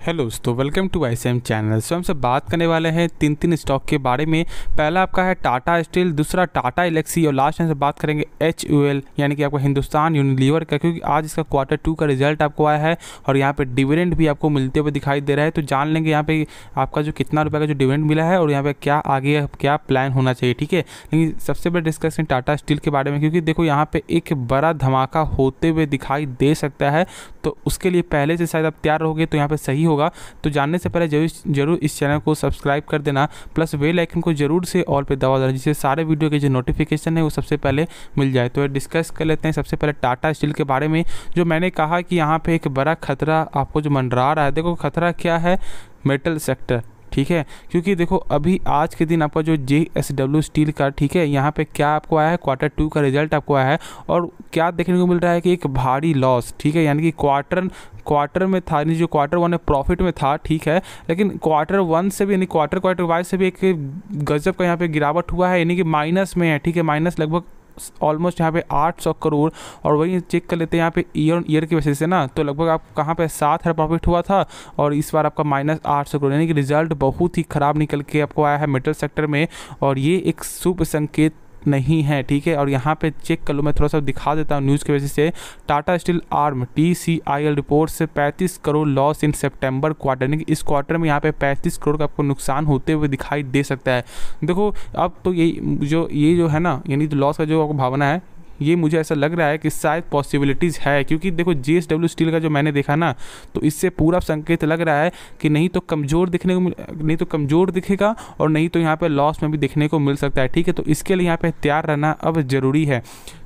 Hello दोस्तों, welcome to ICM channel. सो हमसे बात करने वाले हैं तीन स्टॉक के बारे में। पहला आपका है टाटा स्टील, दूसरा टाटा एल्क्सी और लास्ट हमसे बात करेंगे HUL यानी कि आपका हिंदुस्तान यूनिलीवर का, क्योंकि आज इसका Q2 का रिजल्ट आपको आया है और यहाँ पे डिविडेंड भी आपको मिलते हुए दिखाई दे रहा है। तो जान लेंगे यहाँ पे आपका जो कितना रुपये का जो डिविडेंड मिला है और यहाँ पे क्या आगे क्या प्लान होना चाहिए, ठीक है। लेकिन सबसे बड़ा डिस्कशन टाटा स्टील के बारे में, क्योंकि देखो यहाँ पे एक बड़ा धमाका होते हुए दिखाई दे सकता है, तो उसके लिए पहले से शायद आप तैयार रहोगे तो यहाँ पे सही होगा। तो जानने से पहले जरूर इस चैनल को सब्सक्राइब कर देना, प्लस बेल आइकन को जरूर से ऑल पे दबा देना, जिससे सारे वीडियो के जो नोटिफिकेशन है वो सबसे पहले मिल जाए। तो डिस्कस कर लेते हैं सबसे पहले टाटा स्टील के बारे में। जो मैंने कहा कि यहाँ पे एक बड़ा खतरा आपको जो मंडरा रहा है, देखो खतरा क्या है, मेटल सेक्टर, ठीक है। क्योंकि देखो अभी आज के दिन आपका जो JSW स्टील का, ठीक है, यहाँ पे क्या आपको आया है, Q2 का रिजल्ट आपको आया है और क्या देखने को मिल रहा है कि एक भारी लॉस, ठीक है, यानी कि क्वार्टर में था, नहीं जो Q1 में प्रॉफिट में था, ठीक है, लेकिन Q1 से भी यानी क्वार्टर वाइज से भी एक गजब का यहाँ पे गिरावट हुआ है, यानी कि माइनस में है, ठीक है, माइनस लगभग ऑलमोस्ट यहाँ पे 800 करोड़। और वही चेक कर लेते हैं यहाँ पे ईयर ऑन ईयर की वजह से ना, तो लगभग आप कहाँ पे 7,000 प्रॉफिट हुआ था और इस बार आपका -800 करोड़, यानी कि रिजल्ट बहुत ही ख़राब निकल के आपको आया है मेटल सेक्टर में, और ये एक शुभ संकेत नहीं है, ठीक है। और यहाँ पे चेक कर लो, मैं थोड़ा सा दिखा देता हूँ न्यूज़ की वजह से। Tata steel arm TCIL report से 35 crore loss in September quarter, यानी कि इस क्वार्टर में यहाँ पे 35 करोड़ का आपको नुकसान होते हुए दिखाई दे सकता है। देखो अब तो ये जो है ना, यानी तो लॉस का जो आपको भावना है, ये मुझे ऐसा लग रहा है कि शायद पॉसिबिलिटीज़ है, क्योंकि देखो JSW स्टील का जो मैंने देखा ना, तो इससे पूरा संकेत लग रहा है कि नहीं तो कमज़ोर दिखेगा और नहीं तो यहाँ पे लॉस में भी देखने को मिल सकता है, ठीक है। तो इसके लिए यहाँ पे तैयार रहना अब ज़रूरी है।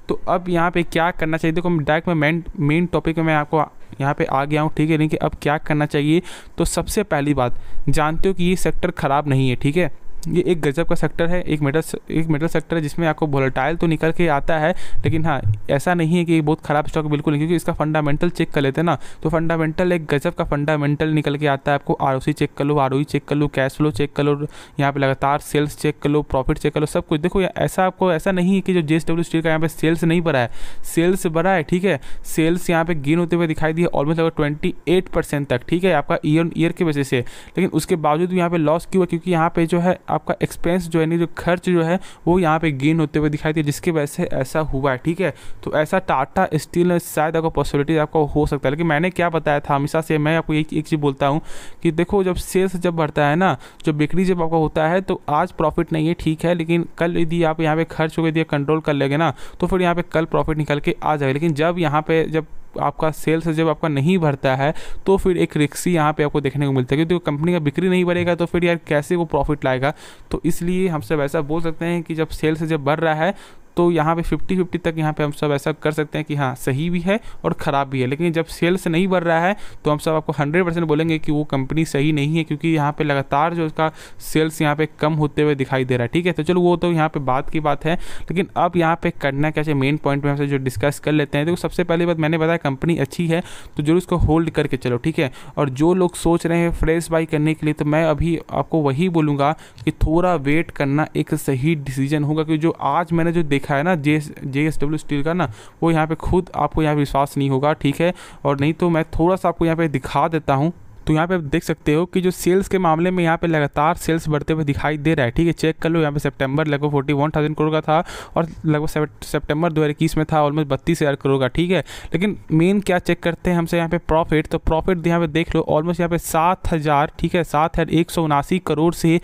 तो अब यहाँ पे क्या करना चाहिए, देखो डायरेक्ट में मेन टॉपिक में मैं आपको यहाँ पे आ गया हूँ, ठीक है। नहीं कि अब क्या करना चाहिए, तो सबसे पहली बात, जानते हो कि ये सेक्टर ख़राब नहीं है, ठीक है। ये एक गजब का सेक्टर है, एक मेटल सेक्टर है जिसमें आपको वोलेटाइल तो निकल के आता है, लेकिन हाँ ऐसा नहीं है कि ये बहुत ख़राब स्टॉक, बिल्कुल नहीं, क्योंकि इसका फंडामेंटल चेक कर लेते हैं ना, तो फंडामेंटल एक गजब का फंडामेंटल निकल के आता है। आपको ROC चेक कर लो, ROE चेक कर लो, कैश फ्लो चेक कर लो, यहाँ पे लगातार सेल्स चेक कर लो, प्रॉफिट चेक कर लो, सब कुछ देखो। ऐसा नहीं है कि जो JSW स्टील का यहाँ पे सेल्स नहीं बढ़ा है, सेल्स बढ़ा है, ठीक है। सेल्स यहाँ पे गेन होते हुए दिखाई दिए ऑलमोस्ट लगभग 28% तक, ठीक है, आपका ईयर ऑन ईयर की वजह से। लेकिन उसके बावजूद भी यहाँ पे लॉस क्यों है, क्योंकि यहाँ पे जो है आपका एक्सपेंस जो है नहीं, जो खर्च जो है वो यहाँ पे गेन होते हुए दिखाई दिया, जिसकी वजह से ऐसा हुआ है, ठीक है। तो ऐसा टाटा स्टील में शायद आपको पॉसिबिलिटी आपको हो सकता है। लेकिन मैंने क्या बताया था हमेशा से, मैं आपको एक चीज़ बोलता हूँ कि देखो जब सेल्स जब बढ़ता है ना, जो बिक्री जब आपका होता है, तो आज प्रॉफिट नहीं है, ठीक है, लेकिन कल यदि आप यहाँ पे खर्च हो गए कंट्रोल कर लेंगे ना, तो फिर यहाँ पे कल प्रॉफिट निकल के आ जाएगा। लेकिन जब यहाँ पे जब आपका सेल्स जब आपका नहीं बढ़ता है, तो फिर एक रिक्सी यहाँ पे आपको देखने को मिलता है, क्योंकि कंपनी का बिक्री नहीं बढ़ेगा तो फिर यार कैसे वो प्रॉफिट लाएगा। तो इसलिए हम सब ऐसा बोल सकते हैं कि जब सेल्स जब बढ़ रहा है तो यहाँ पे 50-50 तक यहाँ पे हम सब ऐसा कर सकते हैं कि हाँ सही भी है और ख़राब भी है। लेकिन जब सेल्स नहीं बढ़ रहा है तो हम सब आपको 100% बोलेंगे कि वो कंपनी सही नहीं है, क्योंकि यहाँ पे लगातार जो उसका सेल्स यहाँ पे कम होते हुए दिखाई दे रहा है, ठीक है। तो चलो वो तो यहाँ पे बात की बात है, लेकिन अब यहाँ पे करना क्या चाहिए, मेन पॉइंट में हमसे जो डिस्कस कर लेते हैं। देखो सबसे पहली बात मैंने बताया, कंपनी अच्छी है तो जरूर उसको होल्ड करके चलो, ठीक है। और जो लोग सोच रहे हैं फ्रेश बाई करने के लिए, तो मैं अभी आपको वही बोलूँगा कि थोड़ा वेट करना एक सही डिसीजन होगा, क्योंकि जो आज मैंने जो देखा है ना JSW स्टील का ना, वो यहाँ पे खुद आपको यहाँ विश्वास नहीं होगा, ठीक है। और नहीं तो मैं थोड़ा सा आपको यहाँ पे दिखा देता हूँ। तो यहाँ पे आप देख सकते हो कि जो सेल्स के मामले में यहाँ पे लगातार सेल्स बढ़ते हुए दिखाई दे रहा है, ठीक है। चेक कर लो, यहाँ पे सितंबर लगभग 41,000 करोड़ का था और लगभग सितंबर 2021 में था ऑलमोस्ट 32,000 करोड़ का, ठीक है। लेकिन मेन क्या चेक करते हैं हमसे यहाँ पे प्रॉफिट, तो प्रॉफिट यहाँ पे देख लो ऑलमोस्ट यहाँ पे 7,000, ठीक है, 7,179 करोड़ से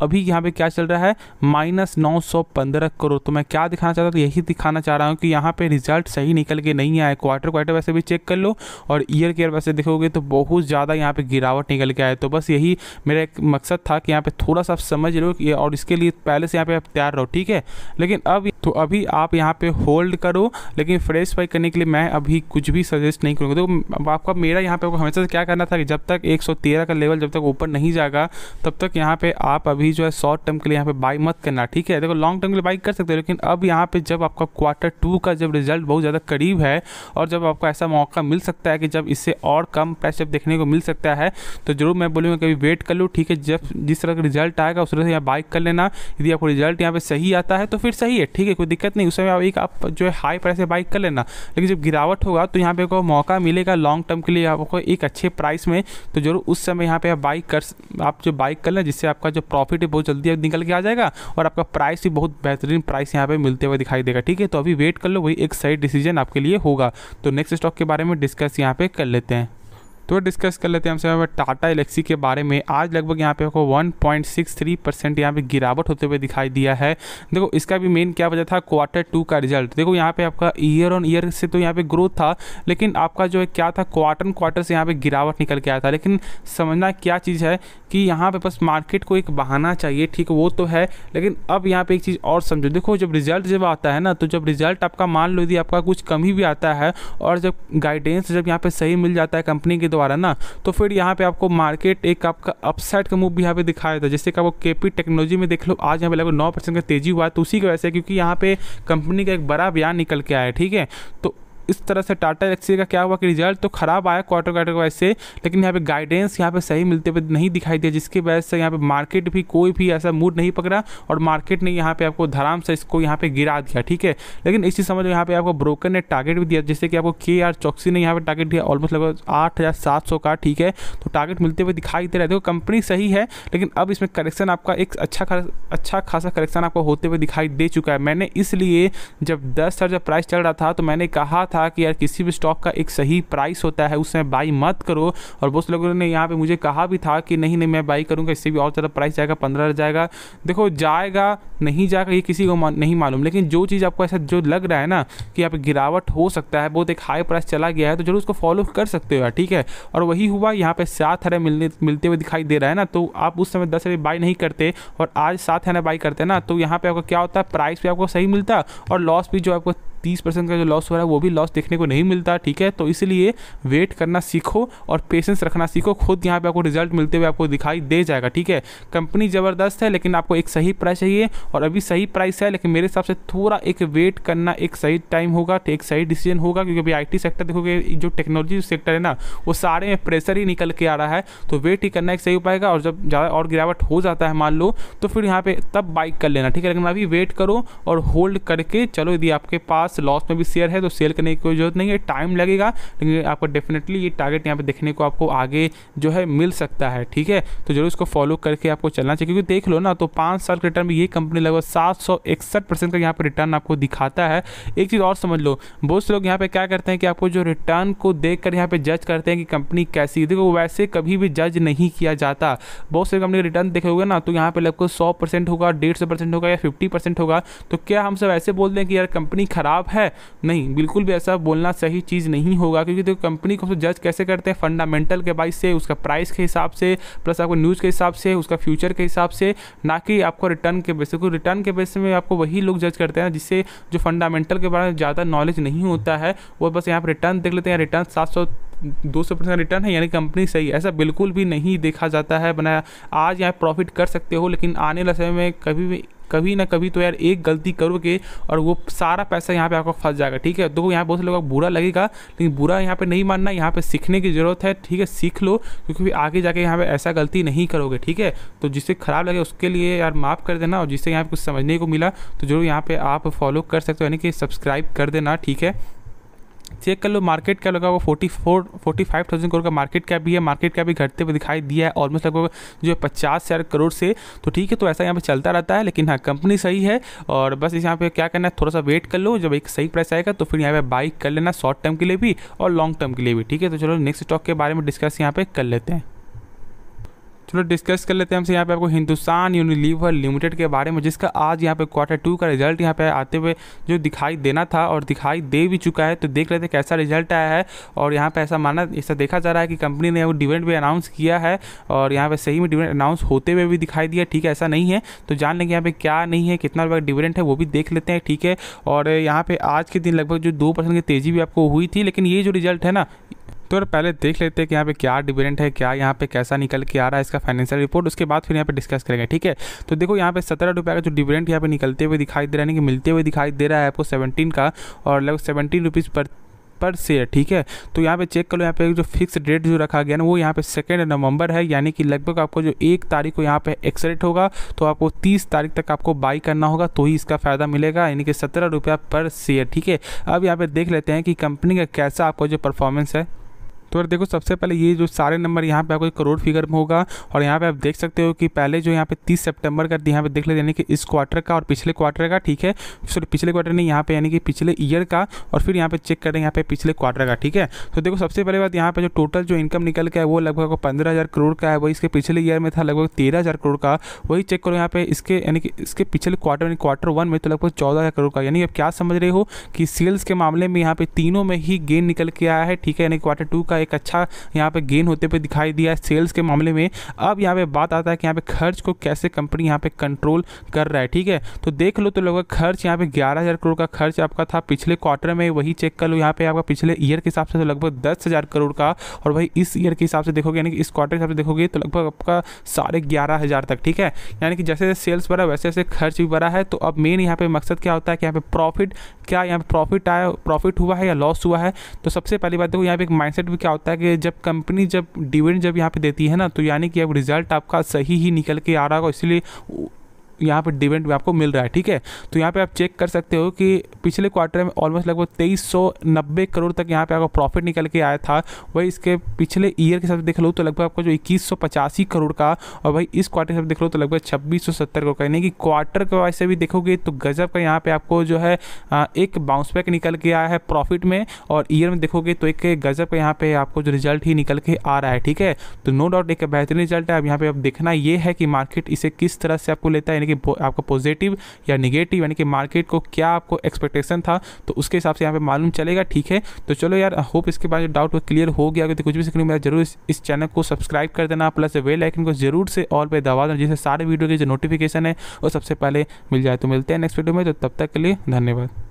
अभी यहाँ पे क्या चल रहा है, -915 करोड़। तो मैं क्या दिखाना चाहता हूँ, यही दिखाना चाह रहा हूँ कि यहाँ पे रिजल्ट सही निकल के नहीं आए। क्वार्टर वैसे भी चेक कर लो और ईयर के वैसे देखोगे तो बहुत ज़्यादा यहाँ पे गिरावट निकल के आए। तो बस यही मेरा एक मकसद था कि यहाँ पे थोड़ा सा समझ लो और इसके लिए पहले से यहाँ पे आप तैयार रहो, ठीक है। लेकिन अभी आप यहाँ पे होल्ड करो, लेकिन फ्रेश बाई करने के लिए मैं अभी कुछ भी सजेस्ट नहीं करूँगा। तो आपका मेरा यहाँ पे हमेशा से क्या करना था कि जब तक 113 का लेवल जब तक ऊपर नहीं जाएगा, तब तक यहाँ पे आप अभी कभी जो है शॉर्ट टर्म के लिए यहाँ पे बाई मत करना, ठीक है। देखो लॉन्ग टर्म के लिए बाई कर सकते हो, लेकिन अब यहाँ पे जब आपका Q2 का जब रिजल्ट बहुत ज़्यादा करीब है और जब आपको ऐसा मौका मिल सकता है कि जब इससे और कम प्राइस जब देखने को मिल सकता है, तो जरूर मैं बोलूँगा कभी वेट कर लो, ठीक है। जब जिस तरह का रिजल्ट आएगा उस तरह से यहाँ बाई कर लेना। यदि आपको रिजल्ट यहाँ पे सही आता है तो फिर सही है, ठीक है, कोई दिक्कत नहीं, उस समय आप जो है हाई प्राइस से बाई कर लेना। लेकिन जब गिरावट होगा तो यहाँ पे को मौका मिलेगा लॉन्ग टर्म के लिए आपको एक अच्छे प्राइस में, तो जरूर उस समय यहाँ पे आप जो बाई कर लें, जिससे आपका जो प्रॉफिट है बहुत जल्दी निकल के आ जाएगा और आपका प्राइस भी बहुत बेहतरीन प्राइस यहाँ पे मिलते हुए दिखाई देगा, ठीक है। तो अभी वेट कर लो, वही एक सही डिसीजन आपके लिए होगा। तो नेक्स्ट स्टॉक के बारे में डिस्कस यहाँ पे कर लेते हैं। तो डिस्कस कर लेते हैं हमसे यहाँ पे टाटा एलेक्सी के बारे में। आज लगभग यहाँ पे आपको 1.63% यहाँ पे गिरावट होते हुए दिखाई दिया है। देखो इसका भी मेन क्या वजह था, Q2 का रिजल्ट। देखो यहाँ पे आपका ईयर ऑन ईयर से तो यहाँ पे ग्रोथ था, लेकिन आपका जो है क्या था, क्वार्टर से यहाँ पे गिरावट निकल के आया था। लेकिन समझना क्या चीज़ है कि यहाँ पे बस मार्केट को एक बहाना चाहिए, ठीक वो तो है, लेकिन अब यहाँ पे एक चीज़ और समझो। देखो जब रिजल्ट जब आता है ना, तो जब रिजल्ट आपका मान लो यदि आपका कुछ कम ही भी आता है और जब गाइडेंस जब यहाँ पे सही मिल जाता है कंपनी के द्वारा ना, तो फिर यहाँ पे आपको मार्केट एक आपका अपसाइड का मूव भी यहाँ पे दिखाया था। जैसे कि आपको केपी टेक्नोलॉजी में देख लो, आज यहाँ पे लगभग 9% का तेजी हुआ है, तो उसी की वजह से, क्योंकि यहाँ पे कंपनी का एक बड़ा बयान निकल के आया है, ठीक है। तो इस तरह से टाटा एलेक्सी का क्या हुआ कि रिजल्ट तो खराब आया क्वार्टर की वजह से, लेकिन यहाँ पे गाइडेंस यहाँ पे सही मिलते हुए नहीं दिखाई दिया, जिसकी वजह से यहाँ पे मार्केट भी कोई भी ऐसा मूड नहीं पकड़ा और मार्केट ने यहाँ पे आपको धड़ाम से इसको यहाँ पे गिरा दिया, ठीक है। लेकिन इसी समझ यहाँ पे आपको ब्रोकर ने टारगेट भी दिया, जैसे कि आपको KR चौकसी ने यहाँ पे टारगेट दिया ऑलमोस्ट लगभग 8700 का, ठीक है। तो टारगेट मिलते हुए दिखाई दे रहा है। देखो कंपनी सही है, लेकिन अब इसमें करेक्शन आपका एक अच्छा खासा करेक्शन आपको होते हुए दिखाई दे चुका है। मैंने इसलिए जब 10 जब प्राइस चल रहा था तो मैंने कहा था कि यार किसी भी स्टॉक का एक सही प्राइस होता है, उसमें बाई मत करो। और बहुत लोगों ने यहाँ पे मुझे कहा भी था कि नहीं मैं बाई करूँगा, इससे भी और ज़्यादा प्राइस जाएगा, 15 जाएगा। देखो जाएगा नहीं जाएगा ये किसी को नहीं मालूम, लेकिन जो चीज़ आपको ऐसा जो लग रहा है ना कि यहाँ पे गिरावट हो सकता है, बहुत एक हाई प्राइस चला गया है, तो जरूर उसको फॉलो कर सकते हो यार, ठीक है। और वही हुआ, यहाँ पे 7 मिलते हुए दिखाई दे रहा है ना, तो आप उस समय 10 बाई नहीं करते और आज 7 बाई करते हैं ना, तो यहाँ पे आपको क्या होता है, प्राइस भी आपको सही मिलता और लॉस भी जो आपको 30% का जो लॉस हो रहा है वो भी लॉस देखने को नहीं मिलता, ठीक है। तो इसलिए वेट करना सीखो और पेशेंस रखना सीखो, खुद यहाँ पे आपको रिजल्ट मिलते हुए आपको दिखाई दे जाएगा, ठीक है। कंपनी ज़बरदस्त है, लेकिन आपको एक सही प्राइस चाहिए और अभी सही प्राइस है, लेकिन मेरे हिसाब से थोड़ा एक वेट करना एक सही टाइम होगा, एक सही डिसीजन होगा, क्योंकि अभी IT सेक्टर देखोगे, जो टेक्नोलॉजी सेक्टर है ना, वो सारे में प्रेशर ही निकल के आ रहा है, तो वेट ही करना एक सही उपायगा। और जब ज़्यादा और गिरावट हो जाता है मान लो, तो फिर यहाँ पे तब बाई कर लेना, ठीक है। लेकिन अभी वेट करो और होल्ड करके चलो। यदि आपके पास लॉस में भी शेयर है तो सेल करने की कोई जरूरत नहीं है, टाइम लगेगा, लेकिन आपको डेफिनेटली ये टारगेट यहाँ पे देखने को आपको आगे जो है मिल सकता है, ठीक है। तो जरूर इसको फॉलो करके आपको चलना चाहिए, क्योंकि देख लो ना, तो 5 साल के रिटर्न में ये कंपनी लगभग 761% का यहाँ पे रिटर्न आपको दिखाता है। एक चीज़ और समझ लो, बहुत से लोग यहाँ पे क्या करते हैं कि आपको जो रिटर्न को देख कर यहाँ पे जज करते हैं कि कंपनी कैसी, देखो वैसे कभी भी जज नहीं किया जाता। बहुत से कंपनी रिटर्न देखोगे ना, तो यहाँ पे लगभग 100% होगा, 150% होगा या 50% होगा, तो क्या हम सब ऐसे बोल दें कि यार कंपनी खराब है? नहीं, बिल्कुल भी ऐसा बोलना सही चीज़ नहीं होगा, क्योंकि देखो कंपनी को जज कैसे करते हैं, फंडामेंटल के बेस से, उसका प्राइस के हिसाब से, प्लस आपको न्यूज़ के हिसाब से, उसका फ्यूचर के हिसाब से, ना कि आपको रिटर्न के बेस से। क्योंकि रिटर्न के बेस में आपको वही लोग जज करते हैं जिससे जो फंडामेंटल के बारे में ज़्यादा नॉलेज नहीं होता है, वो बस यहाँ पर रिटर्न देख लेते हैं, रिटर्न 200% रिटर्न है यानी कंपनी सही है। ऐसा बिल्कुल भी नहीं देखा जाता है बनाया। आज यहाँ प्रॉफिट कर सकते हो, लेकिन आने वाले समय में कभी ना कभी तो यार एक गलती करोगे और वो सारा पैसा यहाँ पे आपको फंस जाएगा, ठीक है। तो यहाँ बहुत से लोगों को बुरा लगेगा, लेकिन बुरा यहाँ पे नहीं मानना, यहाँ पे सीखने की ज़रूरत है, ठीक है। सीख लो, क्योंकि आगे जाके यहाँ पे ऐसा गलती नहीं करोगे, ठीक है। तो जिससे ख़राब लगे उसके लिए यार माफ़ कर देना, और जिससे यहाँ पे कुछ समझने को मिला तो जरूर यहाँ पे आप फॉलो कर सकते हो, यानी कि सब्सक्राइब कर देना, ठीक है। चेक कर लो मार्केट क्या लगा, वो 45,000 करोड़ का मार्केट कैप भी है। मार्केट कैप भी घटते हुए दिखाई दिया है ऑलमोस्ट लगभग जो है 50,000 करोड़ से, तो ठीक है। तो ऐसा यहाँ पे चलता रहता है, लेकिन हाँ कंपनी सही है और बस इस यहाँ पे क्या करना है, थोड़ा सा वेट कर लो, जब एक सही प्राइस आएगा तो फिर यहाँ पे बाई कर लेना, शॉर्ट टर्म के लिए भी और लॉन्ग टर्म के लिए भी, ठीक है। तो चलो नेक्स्ट स्टॉक के बारे में डिस्कस यहाँ पे कर लेते हैं। चलो डिस्कस कर लेते हैं हमसे यहाँ पे आपको हिंदुस्तान यूनिलीवर लिमिटेड के बारे में, जिसका आज यहाँ पे Q2 का रिजल्ट यहाँ पे आते हुए जो दिखाई देना था और दिखाई दे भी चुका है। तो देख लेते हैं कैसा रिजल्ट आया है। और यहाँ पे ऐसा देखा जा रहा है कि कंपनी ने वो डिविडेंड भी अनाउंस किया है और यहाँ पे सही में डिविडेंड अनाउंस होते हुए भी दिखाई दिया, ठीक है। ऐसा नहीं है, तो जान लेंगे यहाँ पे क्या नहीं है, कितना रुपये डिविडेंड है वो भी देख लेते हैं, ठीक है। और यहाँ पे आज के दिन लगभग जो 2% की तेज़ी भी आपको हुई थी, लेकिन ये जो रिजल्ट है ना, तो यार पहले देख लेते हैं कि यहाँ पे क्या डिविडेंड है, क्या यहाँ पे कैसा निकल के आ रहा है इसका फाइनेंशियल रिपोर्ट, उसके बाद फिर यहाँ पे डिस्कस करेंगे, ठीक है। तो देखो यहाँ पे 17 रुपये का जो डिविडेंड यहाँ पे निकलते हुए दिखाई दे रहा है, कि मिलते हुए दिखाई दे रहा है आपको 17 का, और लगभग 17 रुपीज़ पर शेयर, ठीक है। तो यहाँ पे चेक कर लो, यहाँ पे जो फिक्स डेट जो रखा गया ना वो यहाँ पे 2 नवंबर है, यानी कि लगभग आपको जो 1 तारीख को यहाँ पे एक्सरेट होगा तो आपको 30 तारीख तक आपको बाई करना होगा, तो ही इसका फ़ायदा मिलेगा, यानी कि 17 रुपया पर शेयर, ठीक है। अब यहाँ पे देख लेते हैं कि कंपनी का कैसा आपको जो परफॉर्मेंस है। तो यार देखो सबसे पहले ये जो सारे नंबर यहाँ पे आपको करोड़ फिगर में होगा, और यहाँ पे आप देख सकते हो कि पहले जो यहाँ पे 30 सितंबर का यहाँ पे देख लेते हैं, यानी कि इस क्वार्टर का और पिछले क्वार्टर का, ठीक है। सॉरी पिछले क्वार्टर नहीं, यहाँ पे यानी कि पिछले ईयर का, और फिर यहाँ पे चेक करें यहाँ पे पिछले क्वार्टर का, ठीक है। तो देखो सबसे पहले बात यहाँ पे जो टोटल जो इनकम निकल के है वो लगभग 15,000 करोड़ का है, वही इसके पिछले ईयर में था लगभग 13,000 करोड़ का। वही चेक करो यहाँ पे इसके यानी कि इसके पिछले क्वार्टर 1 में तो लगभग 14,000 करोड़ का, यानी अब क्या समझ रहे हो कि सेल्स के मामले में यहाँ पे तीनों में ही गेन निकल के आया है, ठीक है। यानी क्वार्टर 2 का एक अच्छा यहाँ पे गेन होते हुए दिखाई दिया है सेल्स के मामले में। अब यहाँ पे बात आता है कि यहाँ पे खर्च को कैसे कंपनी यहाँ पे कंट्रोल कर रहा है, ठीक है। तो देख लो तो लगभग खर्च यहाँ पे 11,000 करोड़ का खर्च आपका था पिछले क्वार्टर में, वही चेक कर लो यहाँ पे आपका पिछले ईयर के हिसाब से तो लगभग 10,000 करोड़ का, और वही इस ईयर के हिसाब से देखोगे यानी कि इस क्वार्टर के हिसाब से देखोगे तो लगभग आपका 11,500 तक, ठीक है। यानी कि जैसे जैसे सेल्स बढ़ा वैसे वैसे खर्च भी बढ़ा है। तो अब मेन यहाँ पे मकसद क्या होता है कि यहाँ पे प्रॉफिट, क्या यहाँ पे प्रॉफिट आया, प्रॉफिट हुआ है या लॉस हुआ है। तो सबसे पहली बात देखो यहाँ पे एक माइंडसेट भी क्या होता है कि जब कंपनी जब डिविडेंड जब यहाँ पे देती है ना, तो यानी कि अब रिजल्ट आपका सही ही निकल के आ रहा होगा, इसलिए यहाँ पे डिविडेंड भी आपको मिल रहा है, ठीक है। तो यहाँ पे आप चेक कर सकते हो कि पिछले क्वार्टर में ऑलमोस्ट लगभग 2390 करोड़ तक यहाँ पे आपका प्रॉफिट निकल के आया था। वही इसके पिछले ईयर के साथ देख लो तो लगभग आपको जो 2185 करोड़ का, और वही इस क्वार्टर के साथ देख लो तो लगभग 2670 करोड़ का, यानी कि क्वार्टर के वजह से भी देखोगे तो गजब का यहाँ पे आपको जो है एक बाउंस बैक निकल के आया है प्रॉफिट में, और ईयर में देखोगे तो एक गजब का यहाँ पे आपको जो रिजल्ट ही निकल के आ रहा है, ठीक है। तो नो डाउट एक बेहतरीन रिजल्ट है। अब यहाँ पे अब देखना ये है कि मार्केट इसे किस तरह से आपको लेता है, कि आपका पॉजिटिव या नेगेटिव, यानी कि मार्केट को क्या आपको एक्सपेक्टेशन था, तो उसके हिसाब से यहाँ पे मालूम चलेगा, ठीक है। तो चलो यार, होप इसके बाद डाउट क्लियर हो गया। तो कुछ भी सीखने में जरूर इस चैनल को सब्सक्राइब कर देना, प्लस बेल आइकन को जरूर से ऑल पे दबा देना, जिससे सारे वीडियो की जो नोटिफिकेशन है वो सबसे पहले मिल जाए। तो मिलते हैं नेक्स्ट वीडियो में, तो तब तक के लिए धन्यवाद।